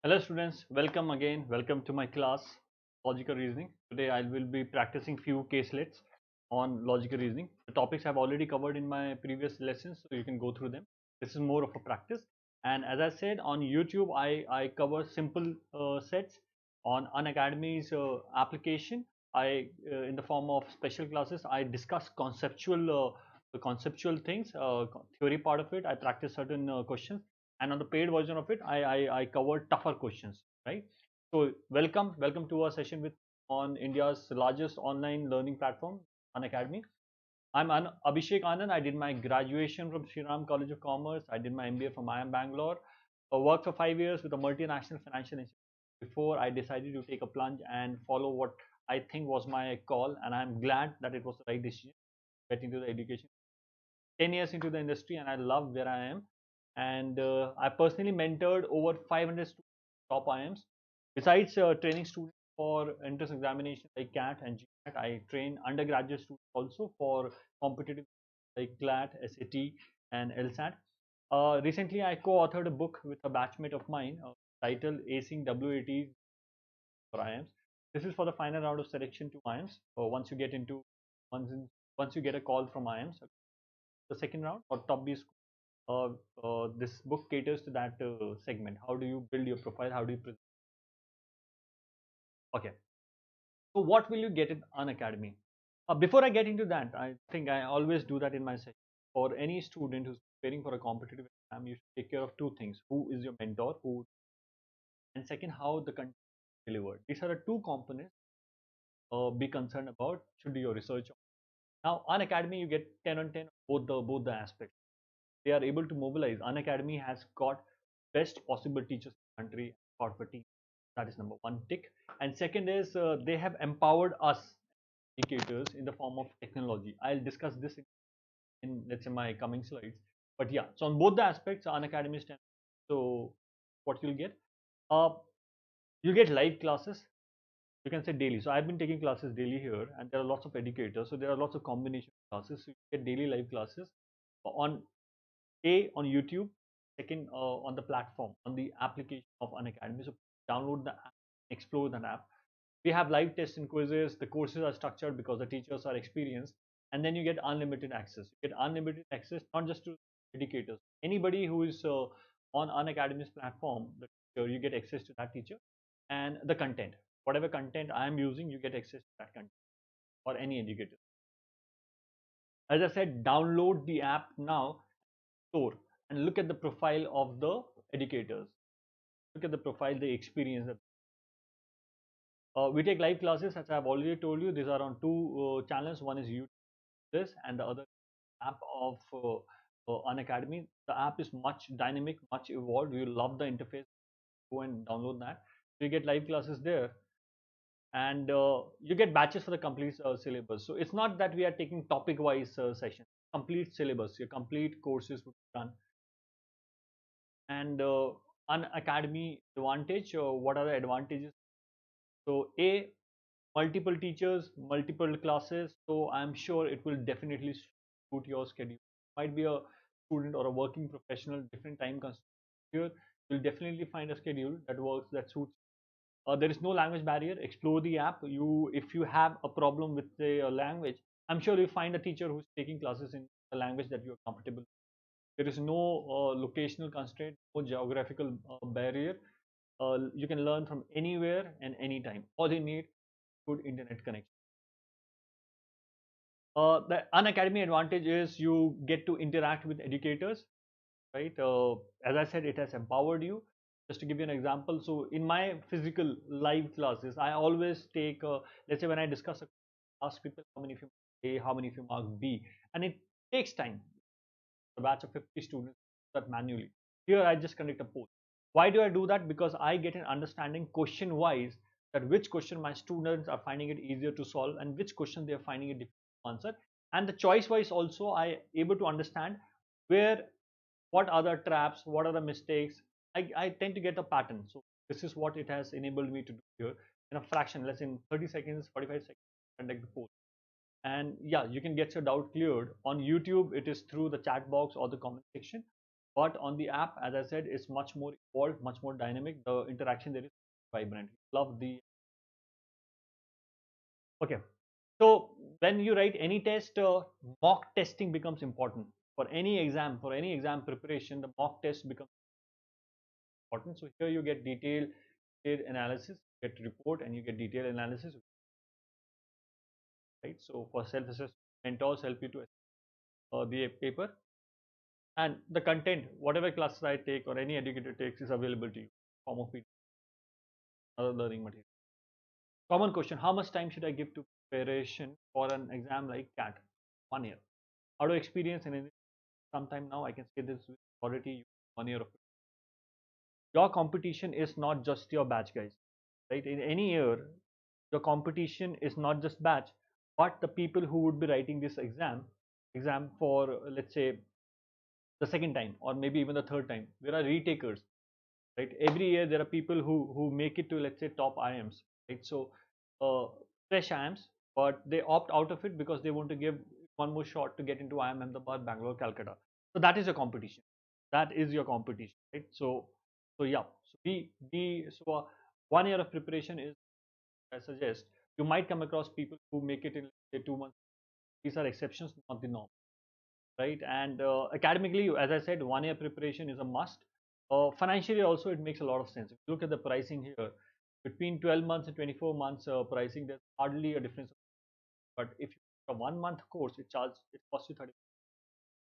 Hello students, welcome again. Welcome to my class, Logical Reasoning. Today I will be practicing few caselets on logical reasoning. The topics I've already covered in my previous lessons, so you can go through them. This is more of a practice. And as I said, on YouTube, I cover simple sets. On Unacademy's application, in the form of special classes, I discuss conceptual things, theory part of it. I practice certain questions, and on the paid version of it I cover tougher questions, right? So welcome to our session with on India's largest online learning platform, Unacademy. Abhishek Anand. I did my graduation from Sri Ram College of Commerce. I did my MBA from IIM Bangalore. I worked for 5 years with a multinational financial institution before I decided to take a plunge and follow what I think was my call, and I'm glad that it was the right decision. Get into the education 10 years into the industry, and I love where I am. And I personally mentored over 500 top IIMs. Besides training students for entrance examination like CAT and GMAT, I train undergraduate students also for competitive like CLAT, SAT, and LSAT. Recently, I co-authored a book with a batchmate of mine titled Acing WATs for IIMs. This is for the final round of selection to IIMs. Once, in, once you get a call from IIMs, the second round or top B school, this book caters to that segment. How do you build your profile? How do you present? Okay. So what will you get in Unacademy? Before I get into that, I think I always do that in my session. For any student who's preparing for a competitive exam, you should take care of two things: who is your mentor, and second, how the content is delivered. These are the two components. Be concerned about. Should do your research on. Now, Unacademy, you get 10 on 10 both the aspects. They are able to mobilize. Unacademy has got best possible teachers in the country for team. That is number one tick. And second is they have empowered us educators in the form of technology. I'll discuss this in let's say my coming slides. But yeah, so on both the aspects, Unacademy stands. So what you'll get, uh, you get live classes. You can say daily. So I've been taking classes daily here, and there are lots of educators. So there are lots of combination classes. So you get daily live classes on on YouTube, second on the platform, on the application of Unacademy. So download the app, explore that app. We have live tests and quizzes. The courses are structured because the teachers are experienced, and then you get unlimited access. You get unlimited access not just to educators. Anybody who is on Unacademy's platform, the teacher, you get access to that teacher and the content. Whatever content I am using, you get access to that content or any educator. As I said, download the app now, store, and look at the profile of the educators. Look at the profile, the experience. We take live classes, as I've already told you. These are on two channels. One is YouTube, this, and the other app of Unacademy. The app is much dynamic, much evolved. You love the interface. Go and download that. So you get live classes there, and you get batches for the complete syllabus. So it's not that we are taking topic-wise sessions. Complete syllabus, your complete courses would be done. And Unacademy advantage. What are the advantages? So multiple teachers, multiple classes. So I'm sure it will definitely suit your schedule. Might be a student or a working professional, different time constraints. Here, you'll definitely find a schedule that works, that suits. There is no language barrier. Explore the app. If you have a problem with the language, I'm sure you'll find a teacher who's taking classes in a language that you're comfortable with. There is no locational constraint, no geographical barrier. You can learn from anywhere and anytime. All you need good internet connection. The Unacademy advantage is you get to interact with educators, right? As I said, it has empowered you. Just to give you an example, so in my physical live classes, I always take, let's say when I discuss a ask people how many of you mark A, how many of you mark B, and it takes time. A batch of 50 students that manually. Here I just conduct a poll. Why do I do that? Because I get an understanding question wise that which question my students are finding it easier to solve and which question they are finding it difficult to answer. And the choice wise also I able to understand where, what are the traps, what are the mistakes. I tend to get a pattern. So this is what it has enabled me to do here in a fraction, less than 30 seconds, 45 seconds, conduct the poll. And yeah, you can get your doubt cleared on YouTube. It is through the chat box or the comment section. But on the app, as I said, it's much more evolved, much more dynamic. The interaction there is vibrant. Love the okay. So when you write any test, mock testing becomes important for any exam. For any exam preparation, the mock test becomes important. So here you get detailed analysis, you get report, and you get detailed analysis, right? So for self-assessment, mentors help you to the paper and the content, whatever classes I take or any educator takes, is available to you, form of PDF, other learning material. Common question: how much time should I give to preparation for an exam like CAT? 1 year. Out of experience and in some time now, I can say this with authority: 1 year of your competition is not just your batch, guys. Right? In any year, your competition is not just batch, but the people who would be writing this exam for let's say the second time or maybe even the third time. There are retakers, right? Every year there are people who make it to, let's say, top IMs, right? So uh, fresh IMs, but they opt out of it because they want to give one more shot to get into IIM Ahmedabad, Bangalore, Calcutta. So that is your competition. That is your competition, right? So yeah. So be so 1 year of preparation is, I suggest, you might come across people who make it in, say, 2 months. These are exceptions, not the norm, right? And academically, as I said, 1 year preparation is a must. Financially also, it makes a lot of sense. If you look at the pricing here, between 12 months and 24 months pricing, there's hardly a difference. But if you a 1 month course, it costs you 30.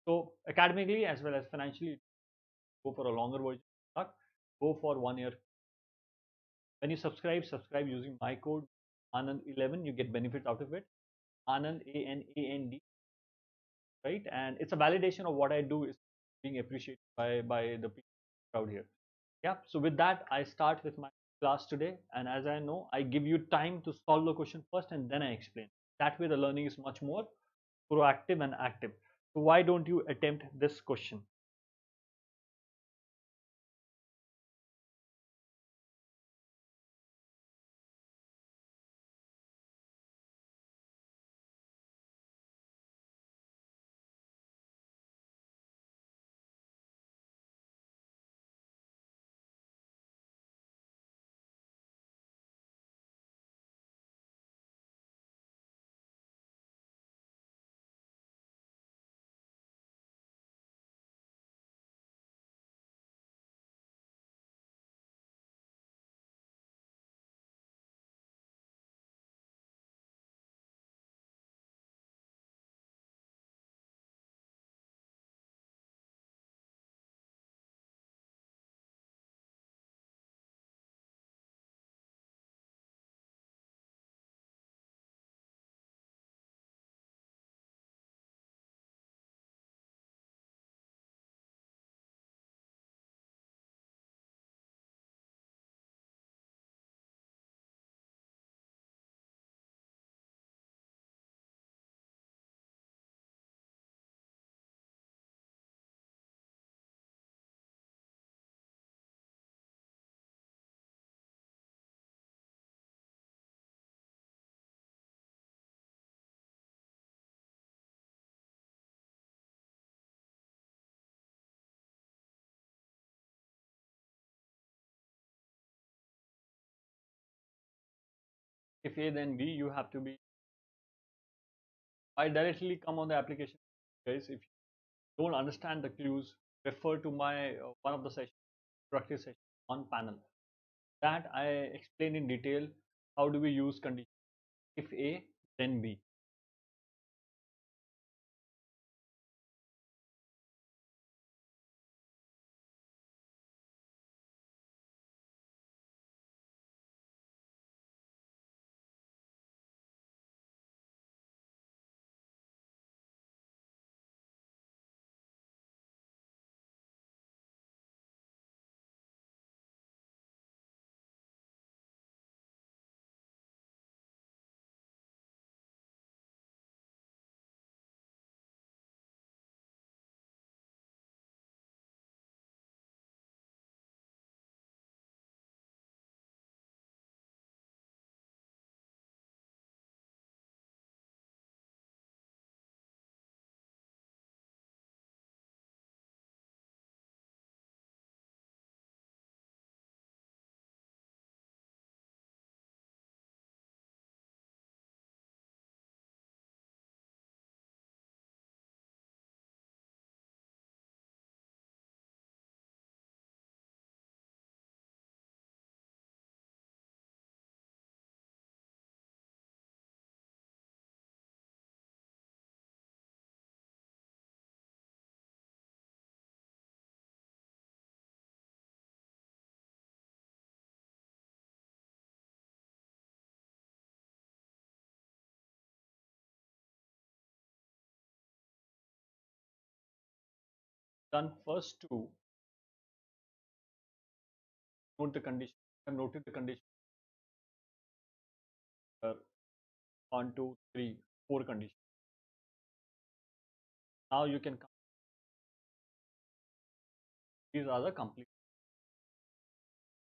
So academically as well as financially, go for a longer version. Not go for 1 year. When you subscribe using my code Anand11, you get benefits out of it. Anand, ANAND, right? And it's a validation of what I do is being appreciated by the crowd here. Yeah. So with that, I start with my class today, and as I know, I give you time to solve the question first, and then I explain. That way, the learning is much more proactive and active. So why don't you attempt this question? If A, then B, you have to be. I directly come on the application, guys. If you don't understand the clues, refer to my one of the sessions, practice session on panel. That I explain in detail how do we use condition. If A, then B. done first two, note the condition. I've noted the condition. uh, 1, 2, 3, 4 conditions. Now you can these are the complete.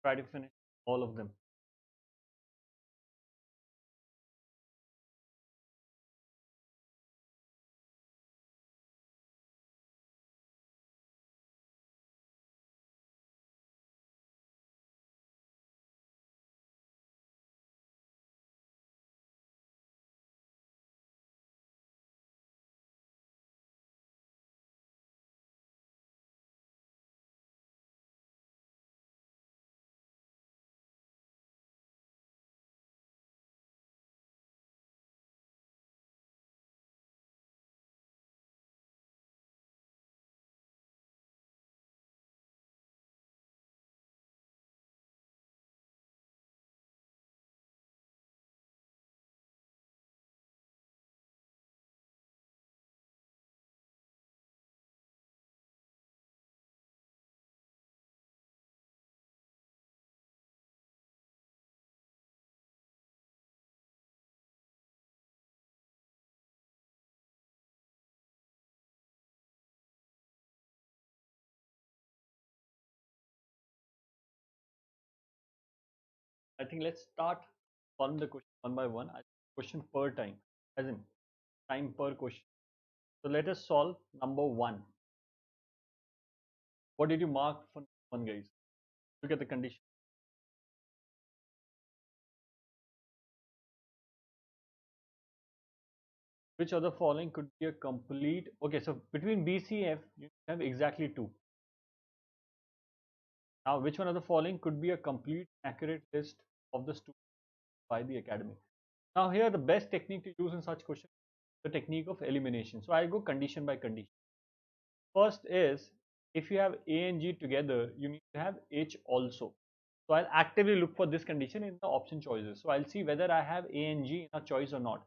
Try to finish all of them. I think let's start on the question one by one. Question per time, as in time per question. So let us solve number one. What did you mark for one, guys? Look at the condition. Which of the following could be a complete? Okay, so between B, C, F, you have exactly two. Now, which one of the following could be a complete, accurate list of the students by the academy? Now, here the best technique to use in such questions, the technique of elimination. So I'll go condition by condition. First is, if you have A and G together, you need to have H also. So I'll actively look for this condition in the option choices. So I'll see whether I have A and G in a choice or not.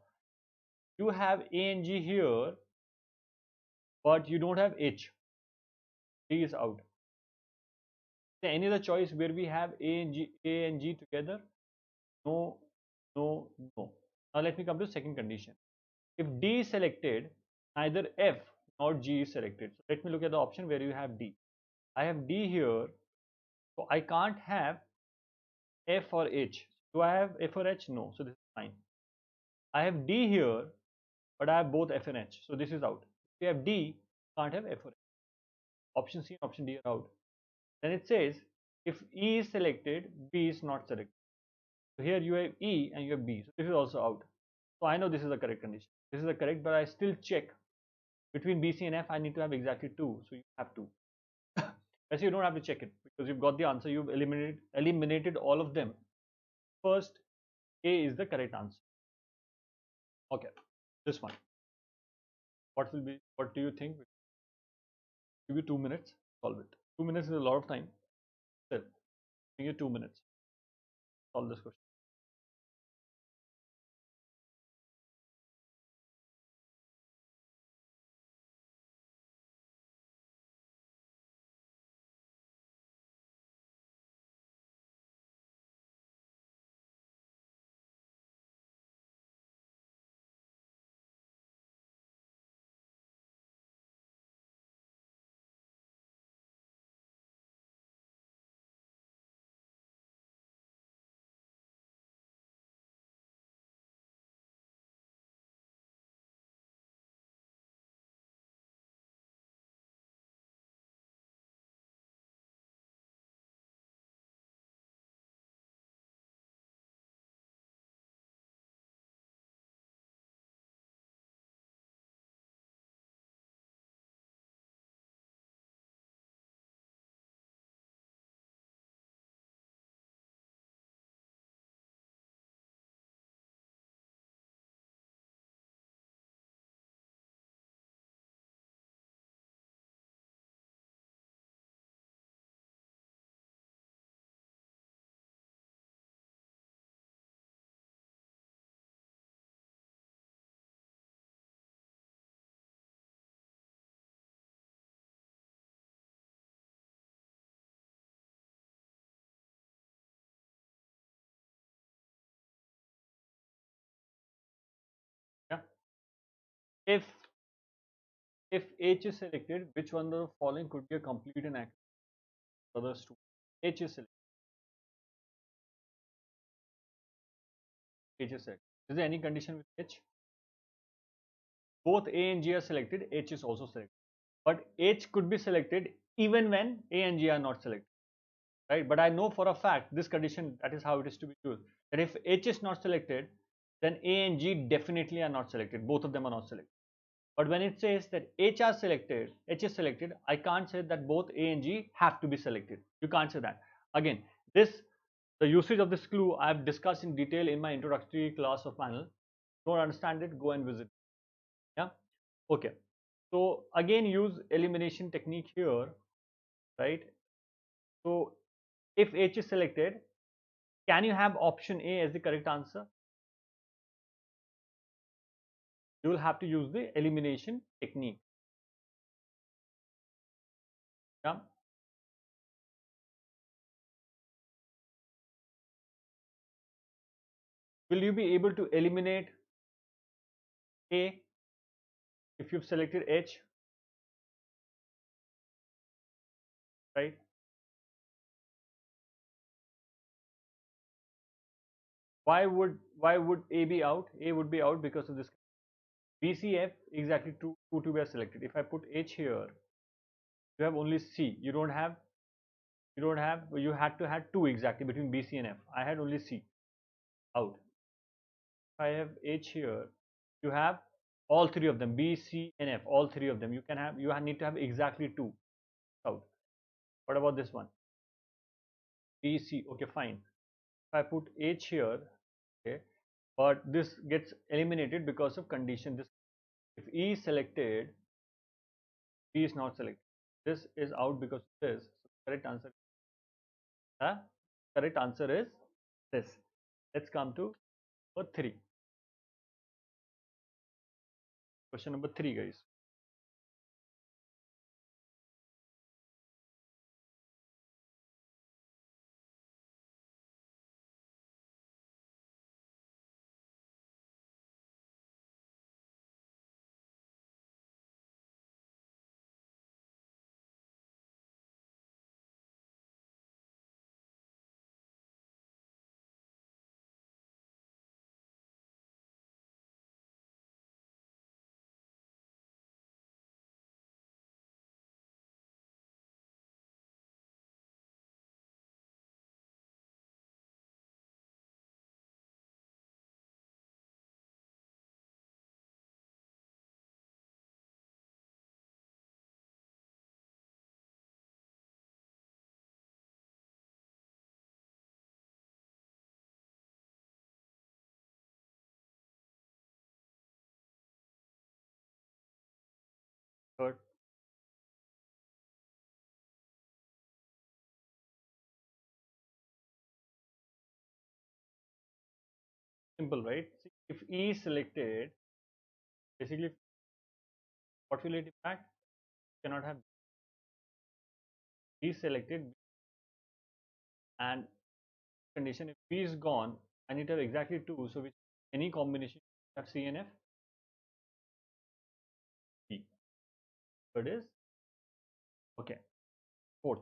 You have A and G here, but you don't have H. D is out. Any other choice where we have A and G together? No, no, no. Now let me come to second condition. If D is selected, neither F nor G is selected. So let me look at the option where you have D. I have D here, so I can't have F or H. Do I have F or H? No, so this is fine. I have D here, but I have both F and H, so this is out. If you have D, can't have F or H. Option C and option D are out. Then it says, if E is selected, B is not selected. So here you have E and you have B, so this is also out. So I know this is the correct condition. This is the correct, but I still check between B, C and F. I need to have exactly two, so you have to. Actually, you don't have to check it because you've got the answer. You've eliminated all of them. First, A is the correct answer. Okay, this one. What will be? What do you think? Give you 2 minutes. Solve it. 2 minutes is a lot of time. Still, give you 2 minutes. Solve this question. If H is selected, which one of the following could be a complete and accurate other student? H is selected. H is selected. Is there any condition with H? Both A and G are selected. H is also selected. But H could be selected even when A and G are not selected, right? But I know for a fact this condition, that is how it is to be used. That if H is not selected, then A and G definitely are not selected. Both of them are not selected. But when it says that H is selected, I can't say that both A and G have to be selected. You can't say that. Again, the usage of this clue I have discussed in detail in my introductory class of panel. Don't understand it? Go and visit. Yeah. Okay. So again, use elimination technique here, right? So if H is selected, can you have option A as the correct answer? You will have to use the elimination technique. Yeah. Will you be able to eliminate A if you've selected H, right? Why would A be out? A would be out because of this. BCF exactly two to be selected. If I put H here, you have only C. You had to have two exactly between B, C and F. I had only C out. If I have H here, you have all three of them, B, C and F, all three of them. You need to have exactly two out. What about this one? B, C. Okay, fine. If I put H here, okay, but this gets eliminated because of condition. This, if E is selected, B is not selected. This is out because of this. So correct answer is this. Let's come to number 3. Question number 3, guys. Third, simple, right? See, if E is selected, basically, what will it impact? Cannot have B selected, and condition if B is gone, I need to have exactly two. So, which any combination have C and F, B. Third is okay. Fourth,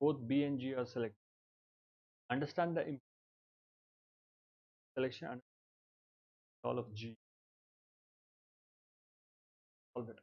both B and G are selected. Understand the selection and all of G. All that.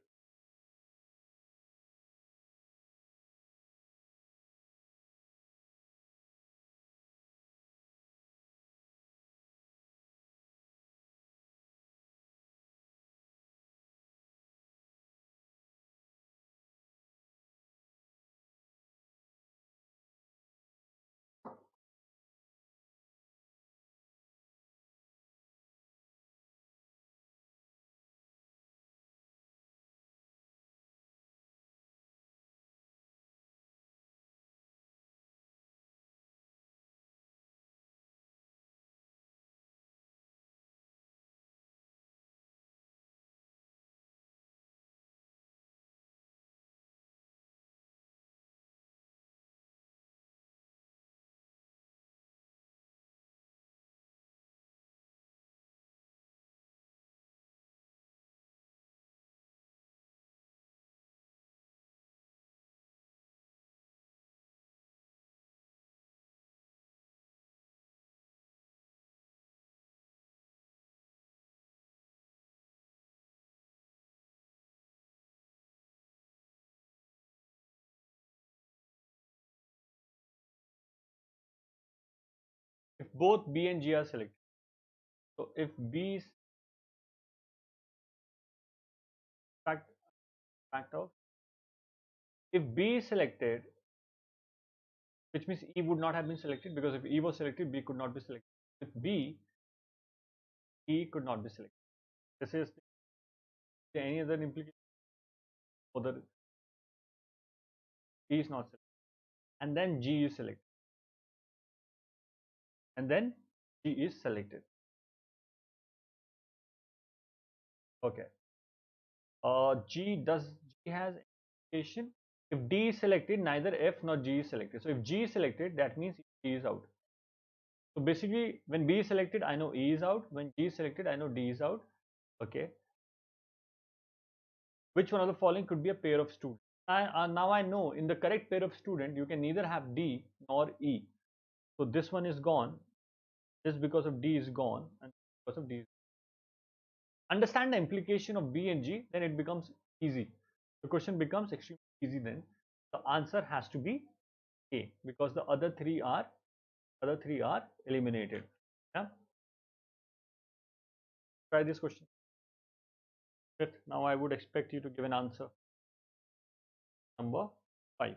both B and G are selected. So if B is fact fact of if B is selected, which means E would not have been selected, because if E was selected, B could not be selected. If B, E could not be selected. This is any other implication for the B is not selected, and then G is selected, and then G is selected. Okay. G has implication. If D is selected, neither F nor G is selected. So if G is selected, that means E is out. So basically, when B is selected, I know E is out. When G is selected, I know D is out. Okay. Which one of the following could be a pair of students? Now I know in the correct pair of student, you can neither have D nor E. So this one is gone. This because of D is gone, and because of D is understand the implication of B and G, then it becomes easy. The question becomes extremely easy then. The answer has to be A, because the other three are eliminated. Yeah. Try this question. Fifth. Now I would expect you to give an answer. Number 5.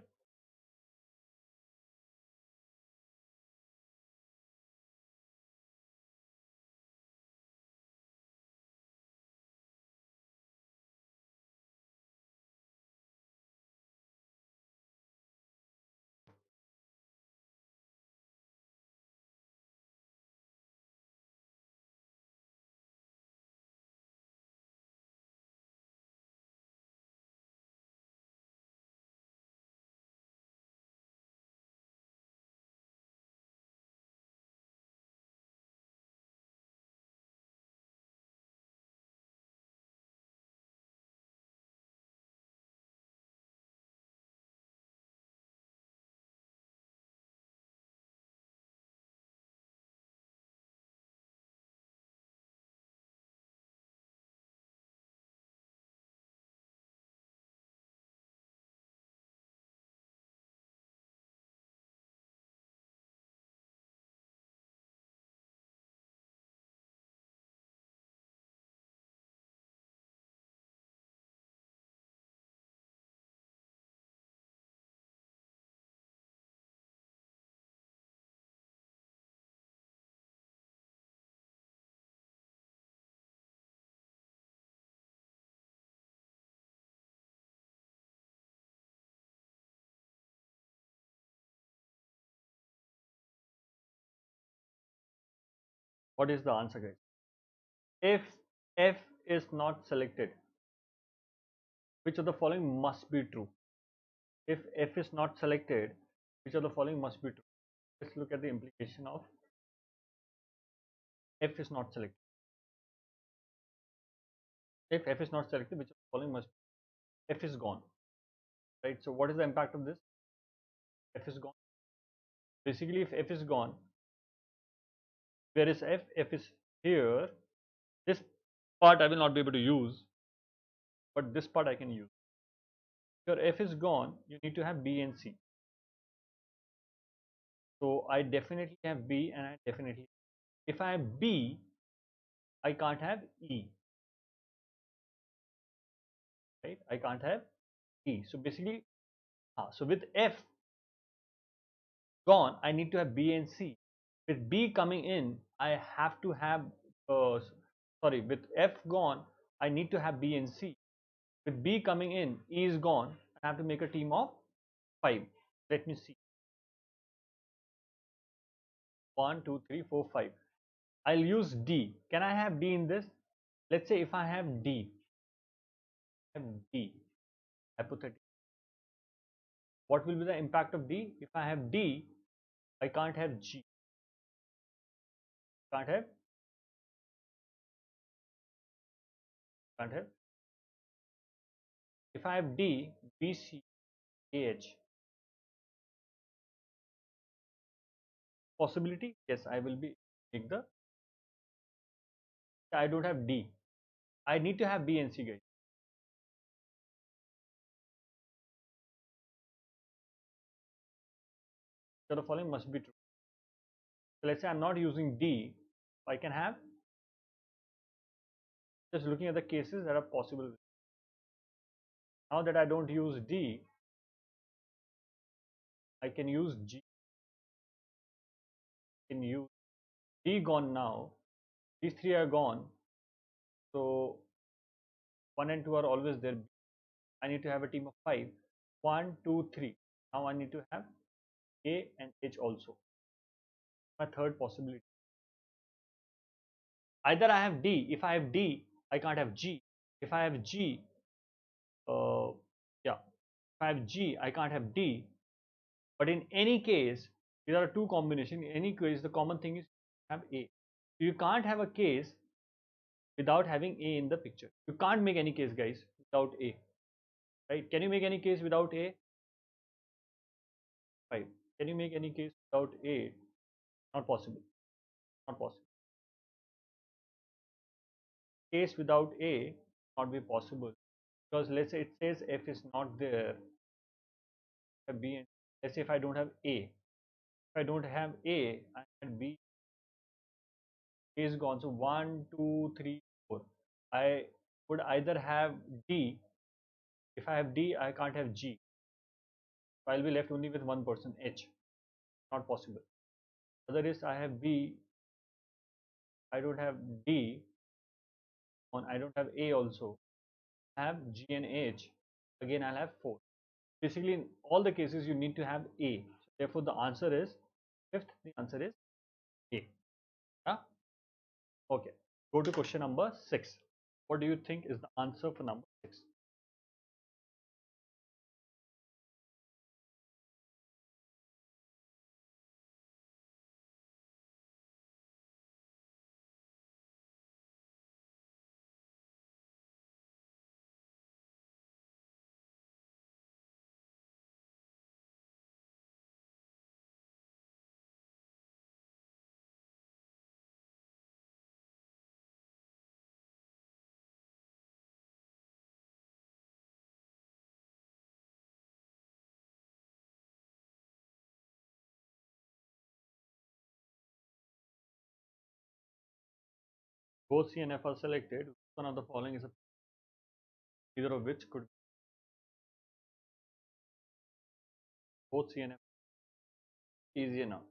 What is the answer, guys? If F is not selected, which of the following must be true? If F is not selected, which of the following must be true? Let's look at the implication of F is not selected. If F is not selected, which of the following must be? F is gone, right? So what is the impact of this? F is gone. Basically, if F is gone, where is F? F is here. This part I will not be able to use, but this part I can use. If your F is gone, you need to have B and C. So I definitely have B, and I definitely, if I have B, I can't have E, right? I can't have E. So basically, so with F gone, I need to have B and C. With B coming in, I have to have, with F gone, I need to have B and C. With B coming in, E is gone, I have to make a team of 5. Let me see. 1, 2, 3, 4, 5. I'll use D. Can I have D in this? Let's say if I have D, hypothetically, what will be the impact of D? If I have D, I can't have G. Can't have, can't have. If I have D, B, C, A, H. Possibility? Yes, I will be make the. I don't have D. I need to have B and C, guys. So the following must be true. So let's say I'm not using D, I can have, just looking at the cases that are possible. Now that I don't use D, I can use G, I can use D gone now. These three are gone. So 1 and 2 are always there. I need to have a team of 5. 1, 2, 3. Now I need to have A and H also. My third possibility. Either I have D. If I have D, I can't have G. If I have G, uh, yeah. If I have G, I can't have D. But in any case, these are two combinations. In any case, the common thing is have A. You can't have a case without having A in the picture. You can't make any case, guys, without A. Right? Can you make any case without A? 5. Can you make any case without A? Not possible. Not possible. Case without A not be possible, because let's say it says F is not there, B, and let's say if I don't have A, if I don't have A and B, A is gone. So 1, 2, 3, 4. I would either have D. If I have D, I can't have G. So I'll be left only with one person, H. Not possible. Other is I have B. I don't have D. On I don't have A also. I have G and H. Again, I'll have 4. Basically, in all the cases, you need to have A. Therefore, the answer is fifth. The answer is A. Yeah? Okay. Go to question number 6. What do you think is the answer for number 6? Both C and F are selected. Which one of the following is a, either of which could both C and F? Easier now.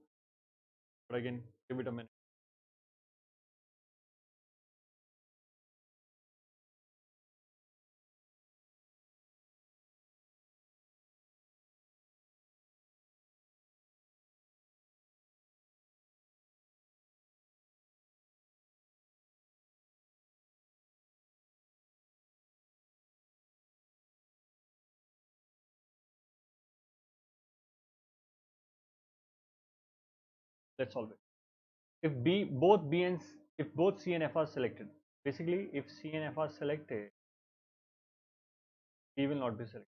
But again, give it a minute. Let's solve it. If B, both B and if both C and F are selected, basically, if C and F are selected, B will not be selected.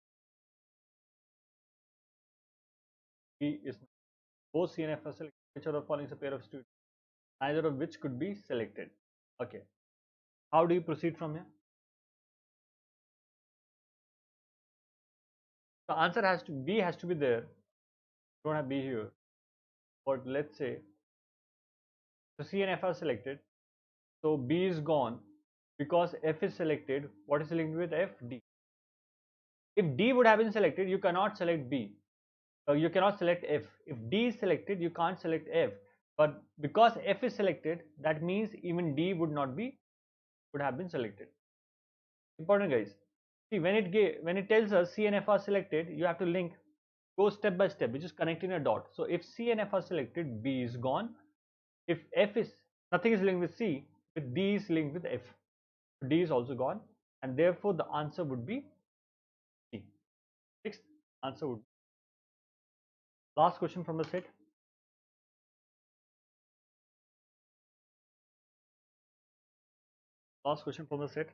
B is not. Both C and F are selected. Which of the following is a pair of students? Neither of which could be selected. Okay. How do you proceed from here? The answer has to B has to be there. Don't have B here. But let's say so C and F are selected. So B is gone because F is selected. What is linked with F? D. If D would have been selected, you cannot select B. You cannot select F. If D is selected, you can't select F. But because F is selected, that means even D would have been selected. Important, guys. See, when it tells us C and F are selected, you have to link, go step by step, which is connecting a dot. So if C and F are selected, B is gone. If F is nothing is linked with C, with D is linked with F. D is also gone, and therefore the answer would be C. Sixth answer would be. Last question from the set. Last question from the set.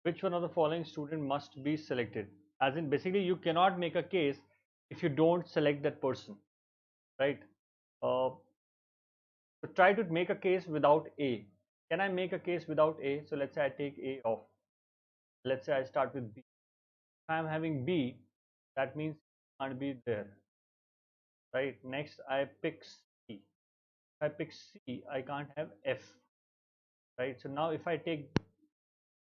Which one of the following student must be selected? As in, basically, you cannot make a case if you don't select that person, right? Uh, so try to make a case without A. Can I make a case without A? So let's say I take A off. Let's say I start with B. If I'm having B, that means it can't be there, right? Next, I pick C. If I pick C, I can't have F, right? So now if I take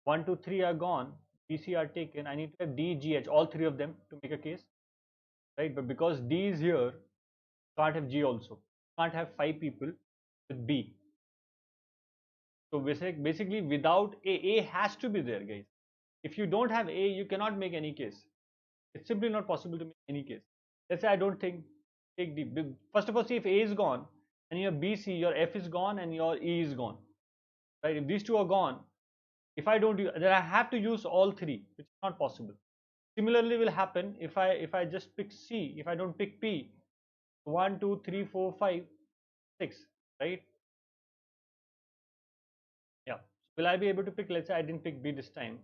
1, 2, 3 are gone, B, C are taken, I need to have D, G, H, all three of them to make a case, right? But because D is here, can't have G also. Can't have 5 people with B. So basically without A has to be there, guys. If you don't have A, you cannot make any case. It's simply not possible to make any case. Let's say I don't think take D. First of all, see if A is gone and your B, C, your F is gone and your E is gone, right? If these two are gone, if I don't use, then I have to use all three, which is not possible. Similarly, will happen if I just pick C. If I don't pick P, 1, 2, 3, 4, 5, 6, right? Yeah. Will I be able to pick? Let's say I didn't pick B this time.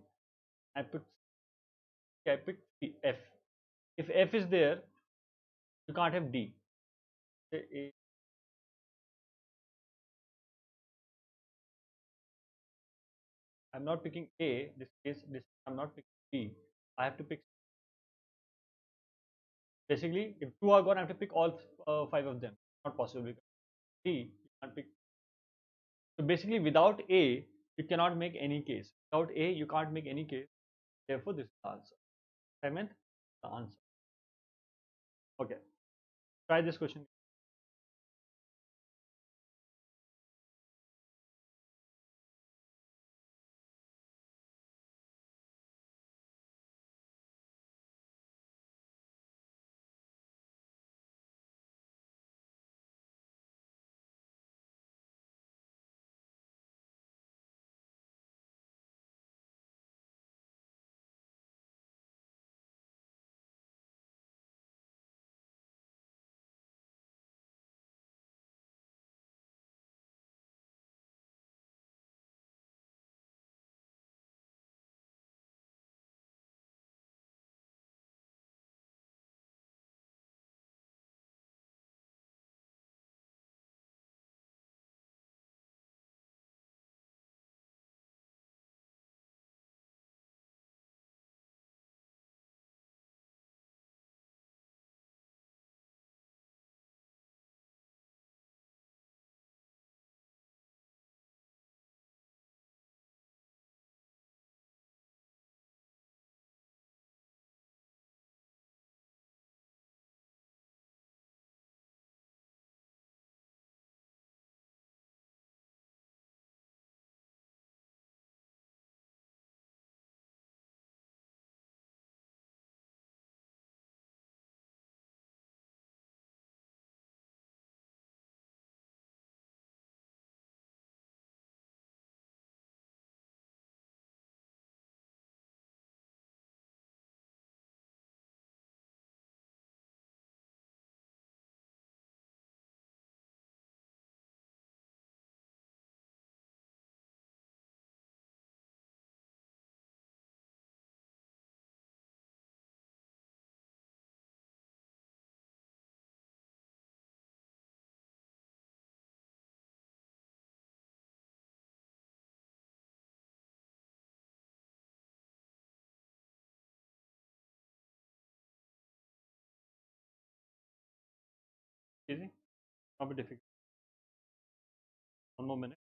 I picked F. If F is there, you can't have D. I'm not picking A. This case, this I'm not picking B. I have to pick. Basically, if two are gone, I have to pick all 5 of them. Not possible because D you can't pick. So basically, without A, you cannot make any case. Without A, you can't make any case. Therefore, this is the answer. Seventh, the answer. Okay. Try this question. Easy? Not be difficult. One more minute.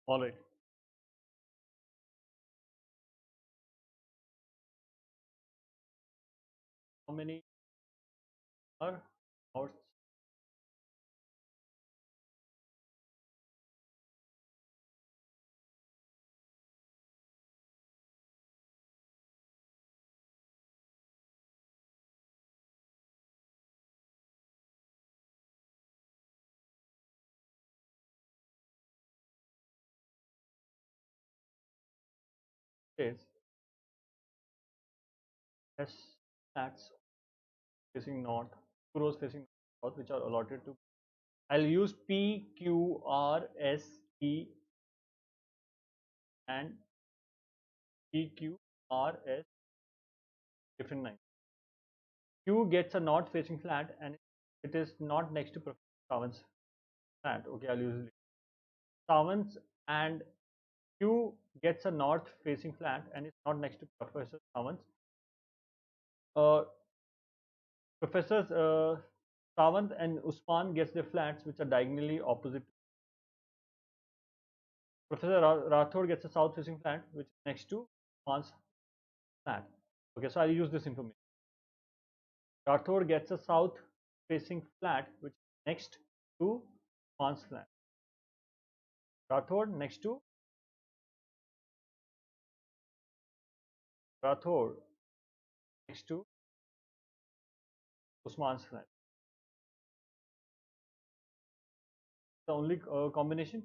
All right. How many are outside? Yes, flats facing north, two rows facing north, which are allotted to. I'll use P, Q, R, S, E, and P, Q, R, S, different names. Q gets a north facing flat and it is not next to Professor Sawant's flat. Okay, I'll use it. Sawant's and Q gets a north facing flat and it's not next to Professor Sawant's. Uh, Professor Sawant and Usman gets their flats which are diagonally opposite. Professor Rathod gets a south facing flat which is next to Usman's flat. Okay, so I'll use this information. Rathod gets a south facing flat which is next to Usman's flat. Rathod next to Rathod next to Usman's flat. The only combination.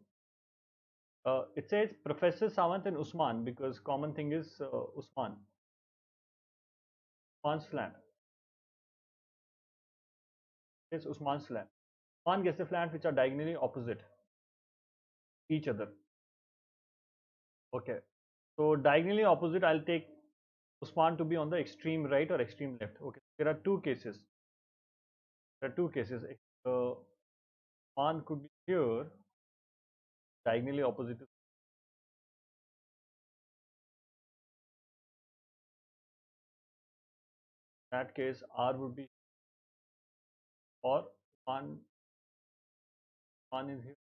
It says Professor Sawant and Usman because common thing is Usman. Usman's flat. It's Usman's flat. Usman gets the flat which are diagonally opposite each other. Okay. So diagonally opposite, I'll take Usman to be on the extreme right or extreme left. Okay. There are two cases. There are two cases. Usman could be here, diagonally opposite to that case. R would be or Usman is here.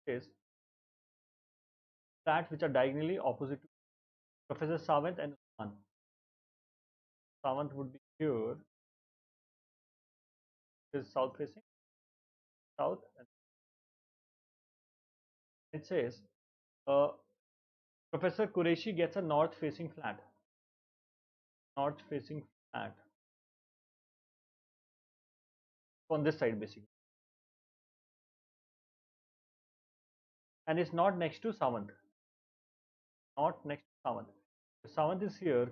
Case flats which are diagonally opposite to Professor Sawant and Usman. Sawant would be here, is south facing, south, and it says uh, Professor Qureshi gets a north facing flat. North facing flat on this side basically. And it's not next to Sawant. Not next to Sawant. If Sawant is here,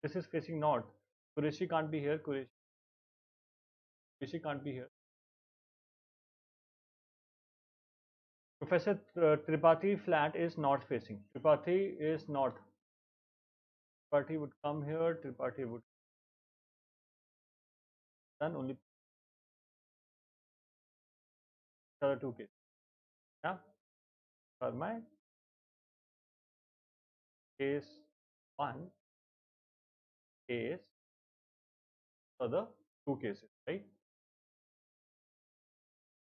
this is facing north. Qureshi can't be here. Qureshi can't be here. Professor Tripathi flat is north facing. Tripathi is north. Tripathi would come here. Tripathi would done only other two cases. Yeah. For my case one, case for the two cases, right?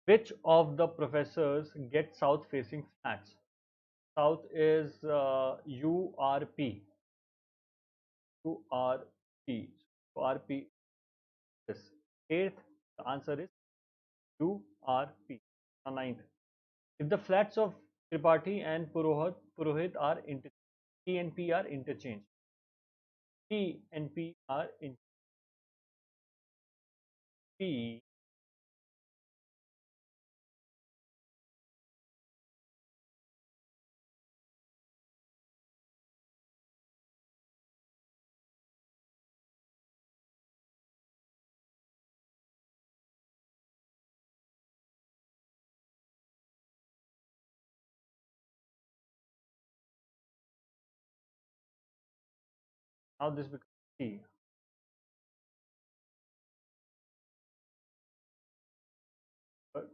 Which of the professors get south facing flats? South is URP. URP. URP is eighth. The answer is URP. Ninth. If the flats of Tripathi and Purohit are P and P are interchanged. P and P are in P. Now this becomes P. But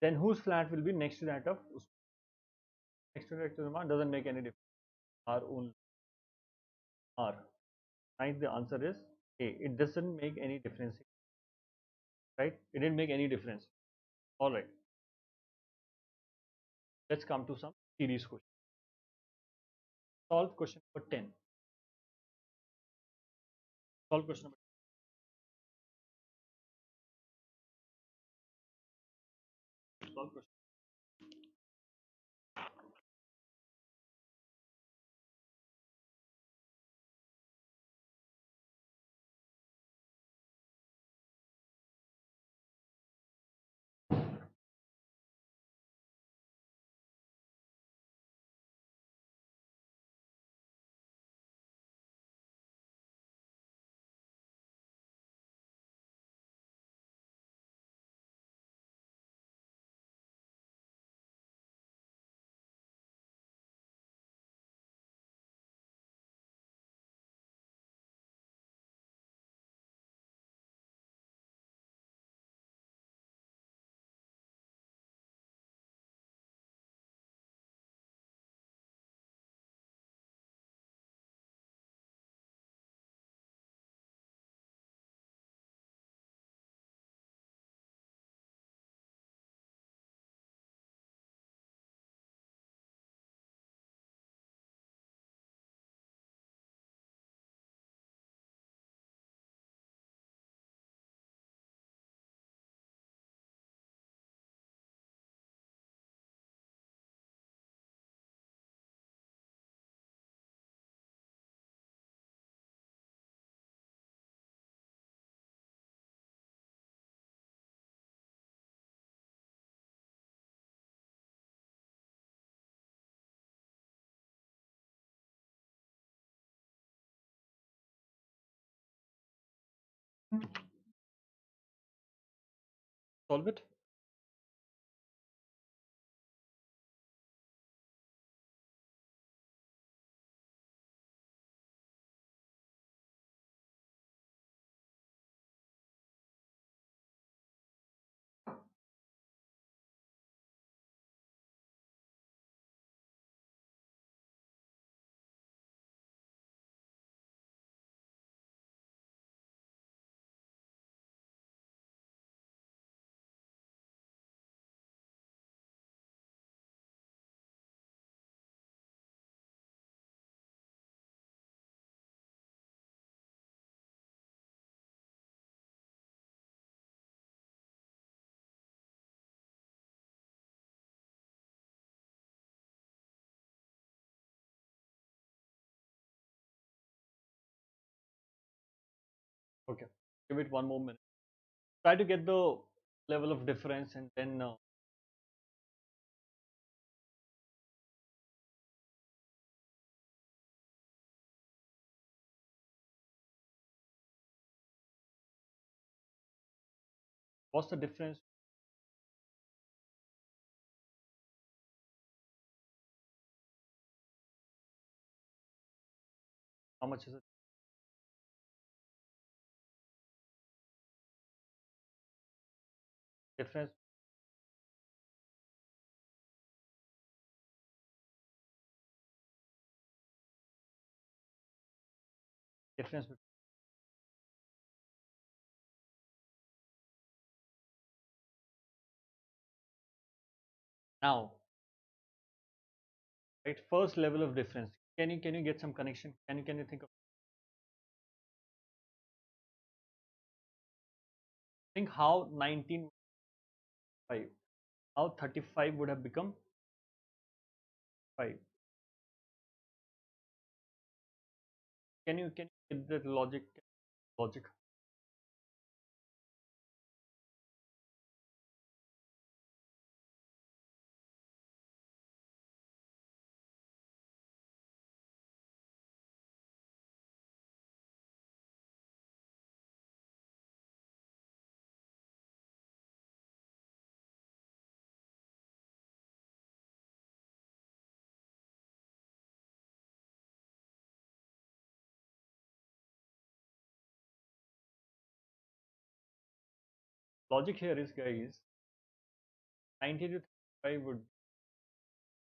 then whose flat will be next to that of next to that to the mark doesn't make any difference. Our own. R. Ninth, the answer is A. It doesn't make any difference, right? It didn't make any difference. All right. Let's come to some series question. Solve question number 10. Solve question number solve question. Solve it. Okay. Give it one more minute. Try to get the level of difference and then what's the difference? How much is it? Difference, difference, now, right? First level of difference. Can you get some connection? Can you think how 19 5, how 35 would have become 5? Can you get the logic? Logic here is, guys, 90 to 35 would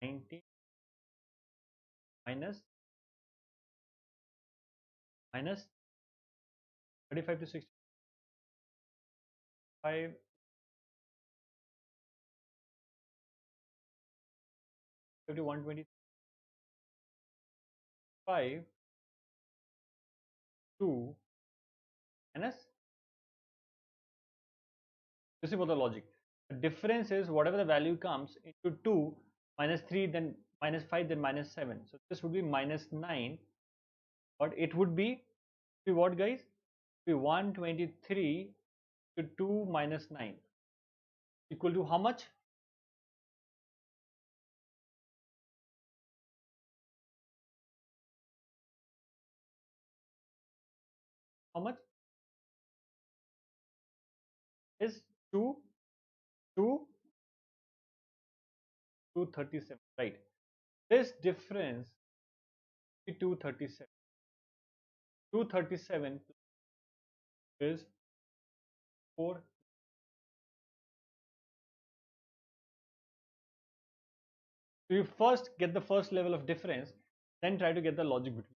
be 90 minus minus 35 to 65 to 125 to minus. This is for the logic. The difference is whatever the value comes into 2 minus 3 then minus 5 then minus 7. So this would be minus 9, but it would be what, guys? It would be 123 to 2 minus 9 equal to how much? How much is 2 to 237, right? This difference is 237. 237 is 4. So you first get the first level of difference, then try to get the logic between.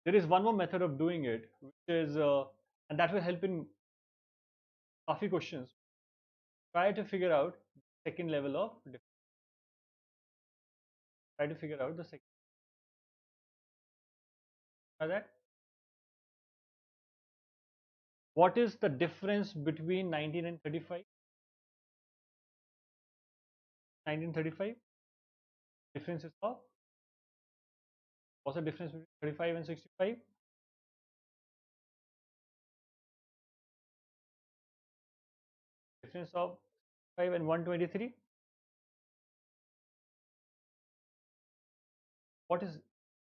There is one more method of doing it, which is, and that will help in coffee questions. Try to figure out the second level of difference. Try to figure out the second. Try that. What is the difference between 19 and 35? 1935. Difference is of. What's the difference between 35 and 65? Difference of 5 and 123. What is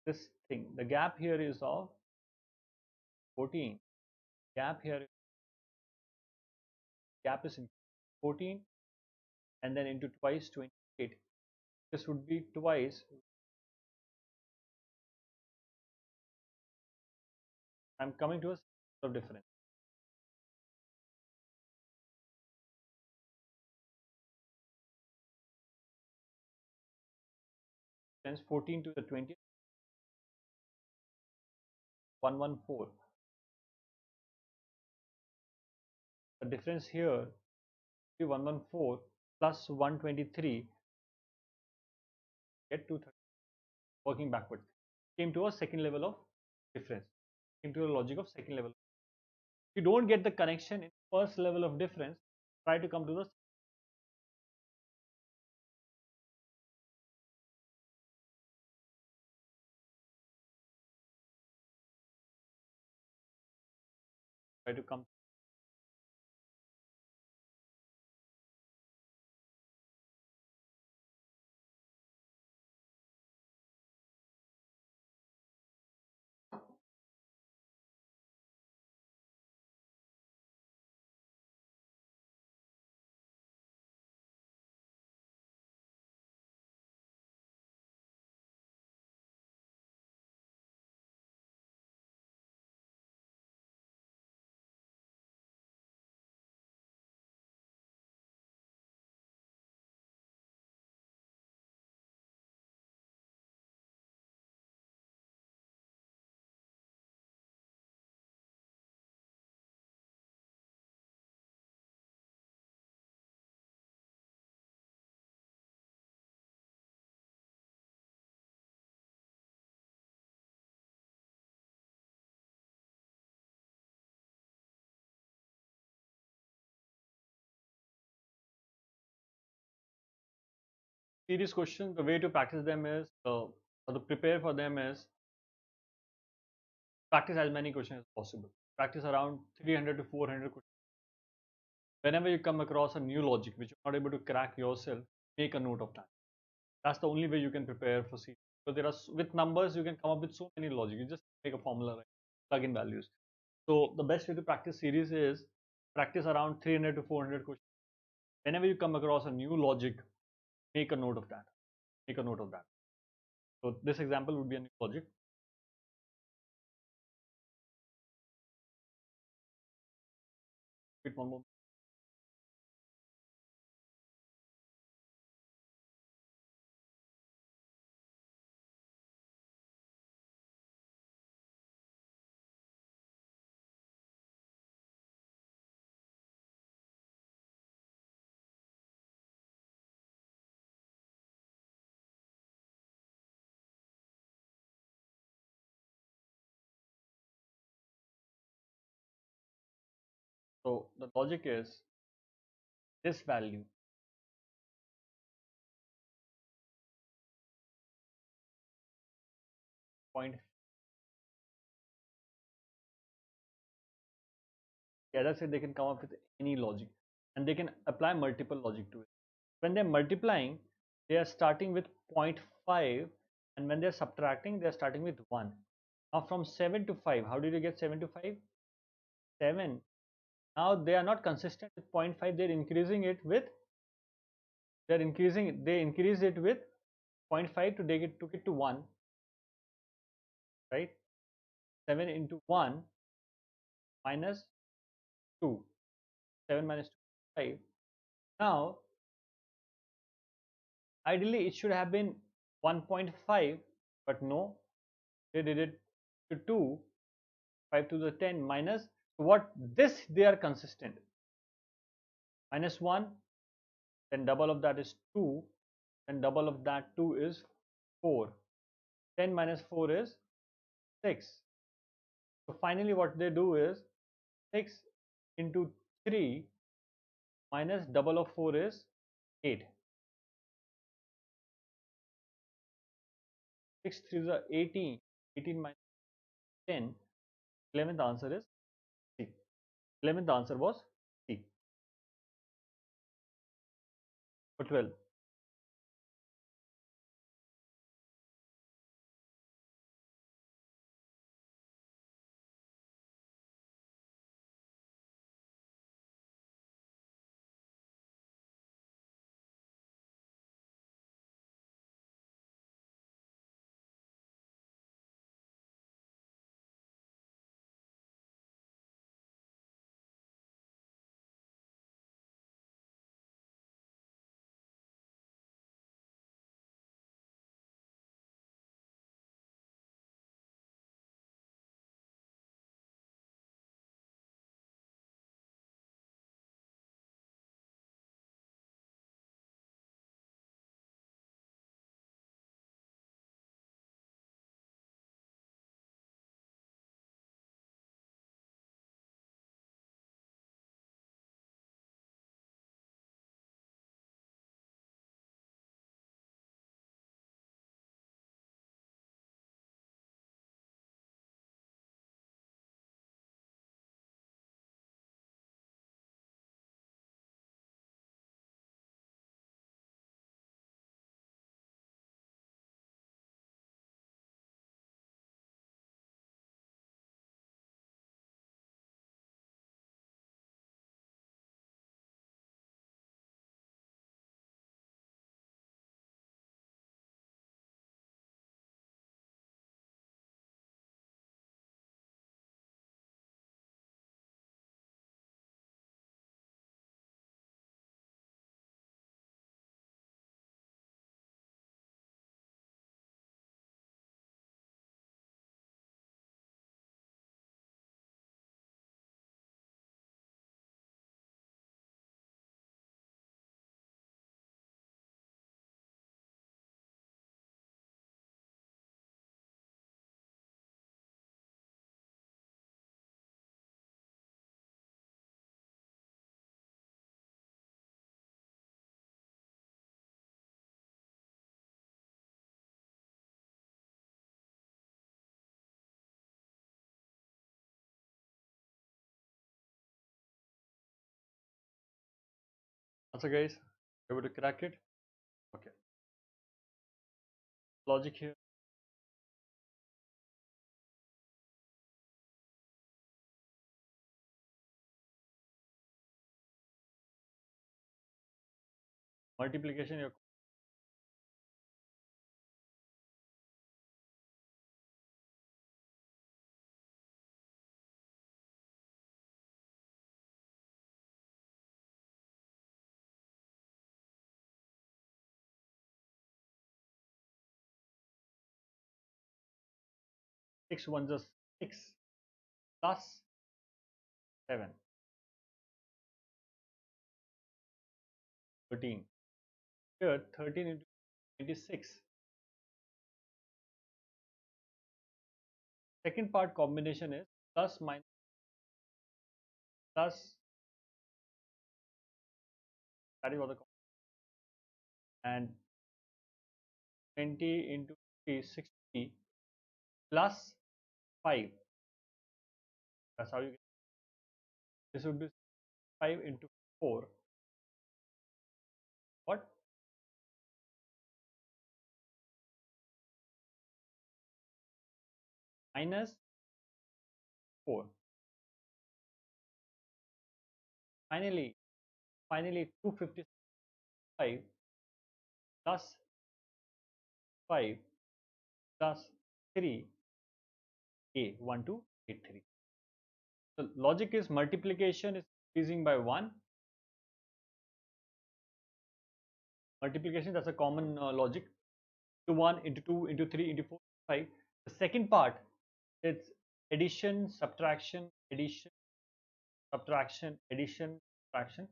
this thing? The gap here is of 14. Gap here, gap is in 14 and then into twice 28. This would be twice. I'm coming to a of difference. Hence 14 to the 20th, 114. The difference here is 114 plus 123, get 230. Working backwards. Came to a second level of difference. Came to a logic of second level. If you don't get the connection in first level of difference, try to come to the try to come. Serious questions, the way to practice them is, or to prepare for them is, practice as many questions as possible. Practice around 300 to 400 questions. Whenever you come across a new logic which you're not able to crack yourself, make a note of that. That's the only way you can prepare for C. Because there are, with numbers, you can come up with so many logic. You just make a formula, right? Plug in values. So the best way to practice series is practice around 300 to 400 questions. Whenever you come across a new logic, make a note of that. Make a note of that. So this example would be a new logic. Wait one more. So the logic is this value point. Yeah, that's it. They can come up with any logic, and they can apply multiple logic to it. When they're multiplying, they are starting with zero point 0.5, and when they're subtracting, they're starting with 1. Now from 7 to 5, how did you get 7 to 5? 7. Now they are not consistent with zero point 0.5. They increase it with 0.5 to take it took it to 1, right? 7 into 1 minus 2. 7 minus 2 5. Now ideally it should have been 1.5, but no, they did it to 2. 5 to the 10 minus what, this they are consistent, minus 1, then double of that is 2, then double of that 2 is 4, 10 minus 4 is 6. So finally what they do is 6 into 3 minus double of 4 is 8. 6 3 is 18, 18 minus 10, 11th answer is C. 11th answer was C. For 12. Answer guys, able to crack it? Okay. Logic here. Multiplication, your 6 ones are 6 plus 7, 13. Here 13 into 26. Second part combination is plus minus plus That is what the and 20 into 3 is 60 plus 5. That's how you get. This would be 5 into 4. What? Minus 4. Finally, finally 255 plus 5 plus 3 a 1283. The logic is multiplication is increasing by 1. Multiplication, that's a common logic. Into 1, into 2, into 3, into 4, 5. The second part, it's addition, subtraction, addition, subtraction, addition, subtraction.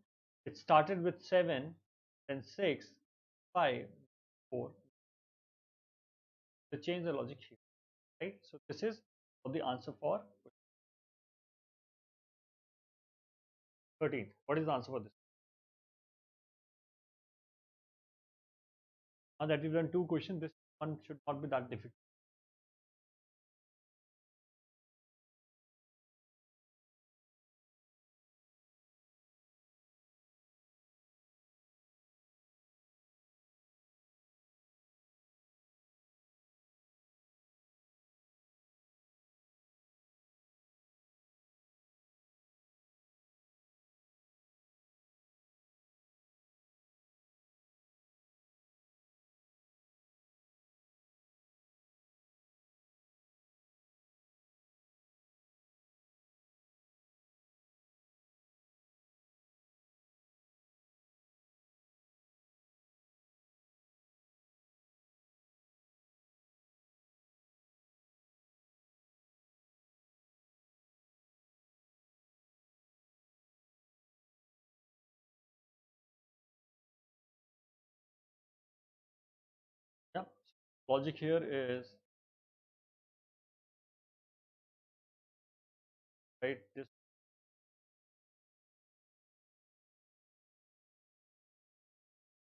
It started with 7, then 6, 5, 4. To change the logic here, right? So this is the answer for 13th. What is the answer for this? Now that we've done 2 questions, this one should not be that difficult. Yeah. Logic here is, right, this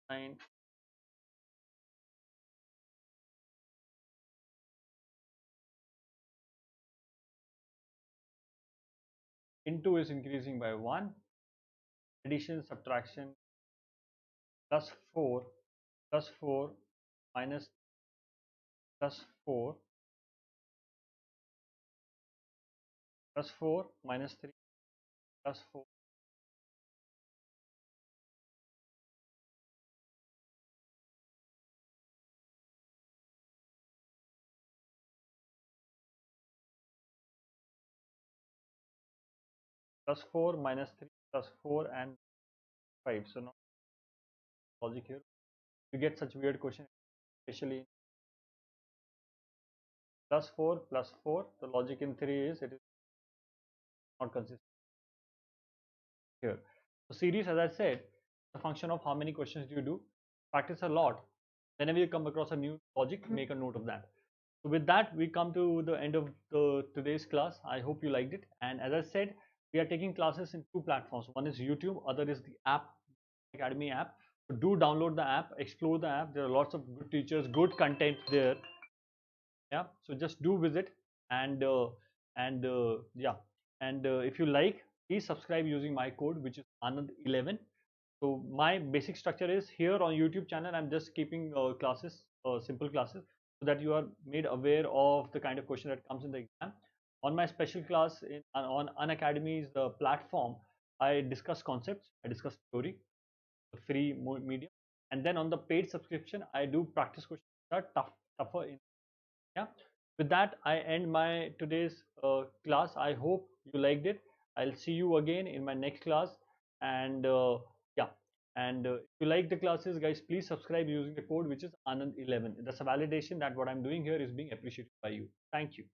9 into is increasing by 1, addition, subtraction, plus 4, plus 4, minus, plus 4, plus 4, minus 3, plus 4, plus 4, minus 3, plus 4, and 5. So now logic here. You get such weird questions, especially plus 4, plus 4. The logic in 3 is it is not consistent here. So series, as I said, a function of how many questions do you do. Practice a lot. Whenever you come across a new logic, make a note of that. So with that, we come to the end of today's class. I hope you liked it. And as I said, we are taking classes in 2 platforms. One is YouTube, other is the app, Academy app. So do download the app, explore the app. There are lots of good teachers, good content there. Yeah, so just do visit, and yeah, and if you like, please subscribe using my code, which is Anand 11. So my basic structure is here on YouTube channel. I'm just keeping classes, simple classes, so that you are made aware of the kind of question that comes in the exam. On my special class on Unacademy's the platform, I discuss concepts, I discuss theory, the free medium, and then on the paid subscription, I do practice questions that are tougher in. Yeah, with that, I end my today's class. I hope you liked it. I'll see you again in my next class. And yeah, and if you like the classes, guys, please subscribe using the code, which is Anand 11. That's a validation that what I'm doing here is being appreciated by you. Thank you.